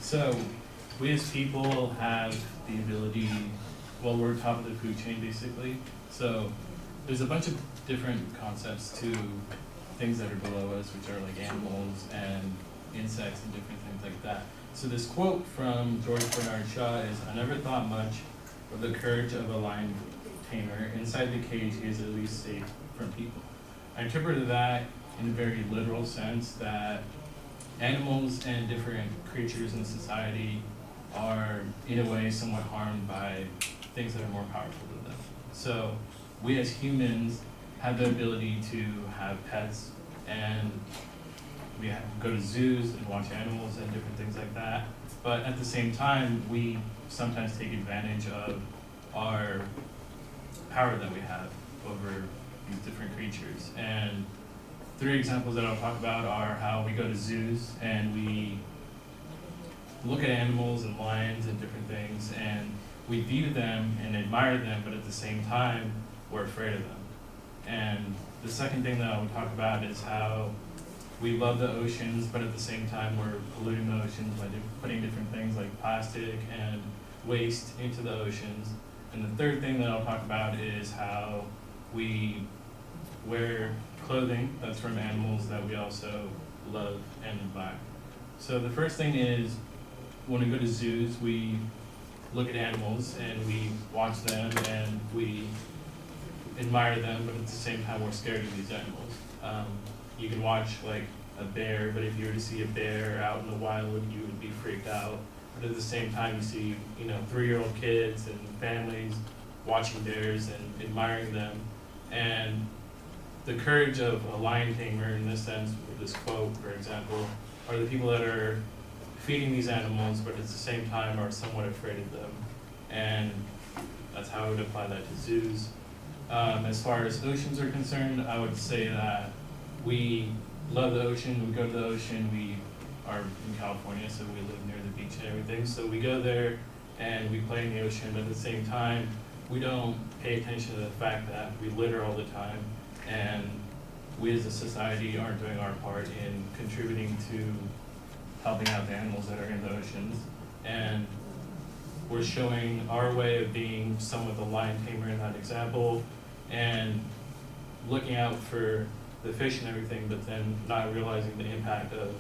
So, we as people have the ability, well, we're top of the food chain basically. So, there's a bunch of different concepts to things that are below us, which are like animals and insects and different things like that. So this quote from George Bernard Shaw is, "I never thought much of the courage of a lion tamer. Inside the cage, he is at least safe from people." I interpreted that in a very literal sense that animals and different creatures in society are, in a way, somewhat harmed by things that are more powerful than them. So we as humans have the ability to have pets, and we go to zoos and watch animals and different things like that. But at the same time, we sometimes take advantage of our power that we have over these different creatures. And 3 examples that I'll talk about are how we go to zoos and we look at animals and lions and different things, and we view them and admire them, but at the same time, we're afraid of them. And the second thing that I would talk about is how we love the oceans, but at the same time, we're polluting the oceans by putting different things like plastic and waste into the oceans. And the third thing that I'll talk about is how we wear clothing that's from animals that we also love and admire. So the first thing is, when we go to zoos, we look at animals and we watch them and we admire them, but at the same time we're scared of these animals. You can watch like a bear, but if you were to see a bear out in the wild, you would be freaked out. But at the same time, you see, 3-year-old kids and families watching bears and admiring them. And the courage of a lion tamer, in this sense, with this quote, for example, are the people that are feeding these animals, but at the same time are somewhat afraid of them. And that's how I would apply that to zoos. As far as oceans are concerned, I would say that we love the ocean, we go to the ocean, we are in California, so we live near the beach and everything, so we go there and we play in the ocean, but at the same time, we don't pay attention to the fact that we litter all the time, and we as a society aren't doing our part in contributing to helping out the animals that are in the oceans. And we're showing our way of being somewhat the lion tamer in that example, and looking out for the fish and everything, but then not realizing the impact of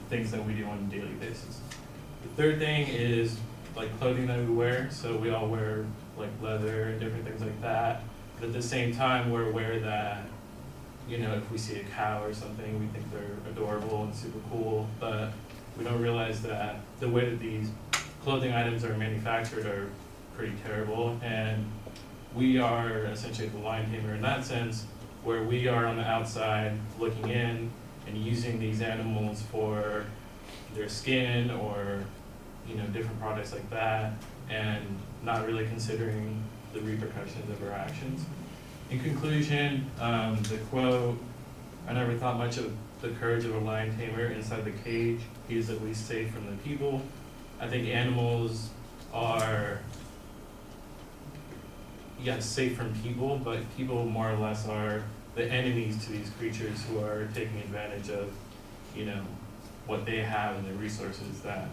things that we do on a daily basis. The third thing is like clothing that we wear. So we all wear like leather and different things like that. But at the same time, we're aware that, if we see a cow or something, we think they're adorable and super cool, but we don't realize that the way that these clothing items are manufactured are pretty terrible. And we are essentially the lion tamer in that sense, where we are on the outside looking in and using these animals for their skin or different products like that, and not really considering the repercussions of our actions. In conclusion, the quote, "I never thought much of the courage of a lion tamer. Inside the cage, he is at least safe from the people." I think animals are, yes, safe from people, but people more or less are the enemies to these creatures who are taking advantage of, what they have and the resources that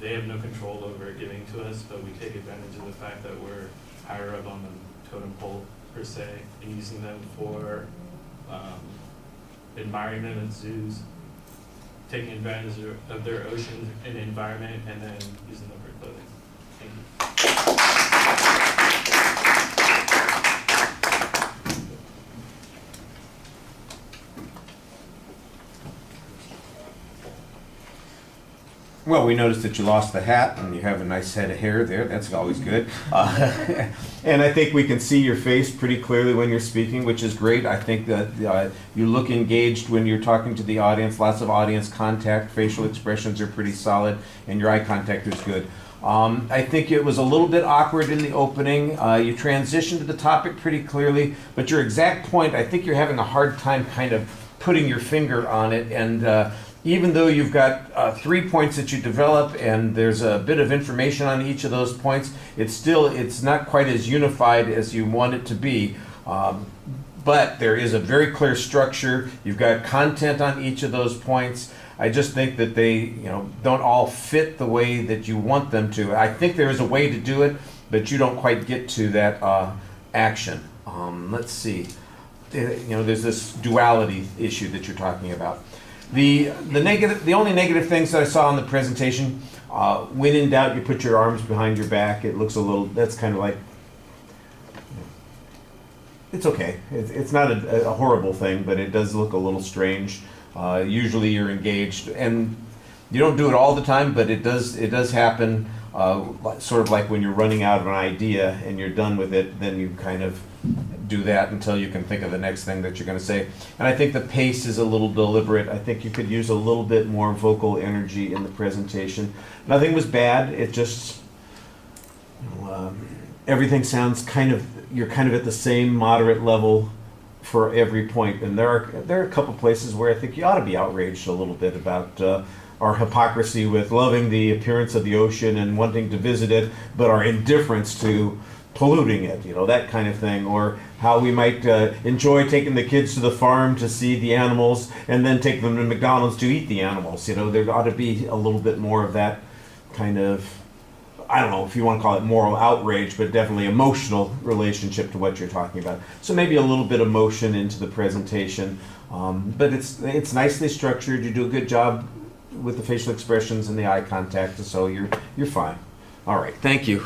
they have no control over giving to us, but we take advantage of the fact that we're higher up on the totem pole, per se, and using them for admiring them in zoos, taking advantage of their ocean and environment, and then using them for clothing. Thank you. Well, we noticed that you lost the hat and you have a nice head of hair there. That's always good. And I think we can see your face pretty clearly when you're speaking, which is great. I think that you look engaged when you're talking to the audience. Lots of audience contact. Facial expressions are pretty solid, and your eye contact is good. I think it was a little bit awkward in the opening. You transitioned to the topic pretty clearly, but your exact point, I think you're having a hard time kind of putting your finger on it. And even though you've got 3 points that you develop and there's a bit of information on each of those points, it's not quite as unified as you want it to be. But there is a very clear structure. You've got content on each of those points. I just think that they, don't all fit the way that you want them to. I think there is a way to do it, but you don't quite get to that action. Let's see. There's this duality issue that you're talking about. The only negative things that I saw in the presentation, when in doubt, you put your arms behind your back. It looks a little. That's kind of like. It's okay. It's not a horrible thing, but it does look a little strange. Usually you're engaged, and you don't do it all the time, but it does happen. Sort of like when you're running out of an idea and you're done with it, then you kind of do that until you can think of the next thing that you're going to say. And I think the pace is a little deliberate. I think you could use a little bit more vocal energy in the presentation. Nothing was bad. It just everything sounds you're kind of at the same moderate level for every point. And there are a couple places where I think you ought to be outraged a little bit about our hypocrisy with loving the appearance of the ocean and wanting to visit it, but our indifference to polluting it, that kind of thing, or how we might enjoy taking the kids to the farm to see the animals and then take them to McDonald's to eat the animals. There ought to be a little bit more of that kind of, I don't know if you want to call it moral outrage, but definitely emotional relationship to what you're talking about. So maybe a little bit of motion into the presentation, but it's nicely structured. You do a good job with the facial expressions and the eye contact, so you're fine. All right, thank you.